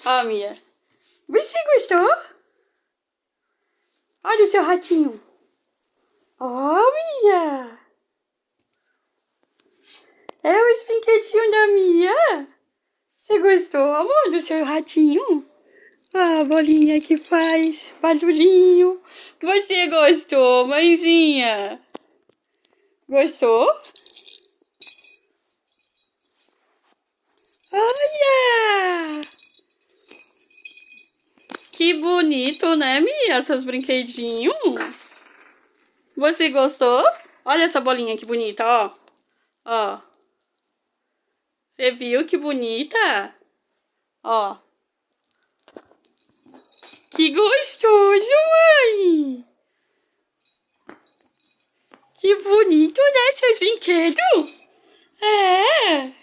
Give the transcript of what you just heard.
Ó, Mia. Você gostou? Olha o seu ratinho. Ó, Mia. É os brinquedinhos da Mia. Você gostou, amor, do seu ratinho? Ah, a bolinha que faz barulhinho. Você gostou, mãezinha? Gostou? Olha! Que bonito, né, Mia? Seus brinquedinhos. Você gostou? Olha essa bolinha que bonita, ó. Ó. Você viu que bonita? Ó. Que gostoso, mãe! Que bonito, né, seus brinquedos? É!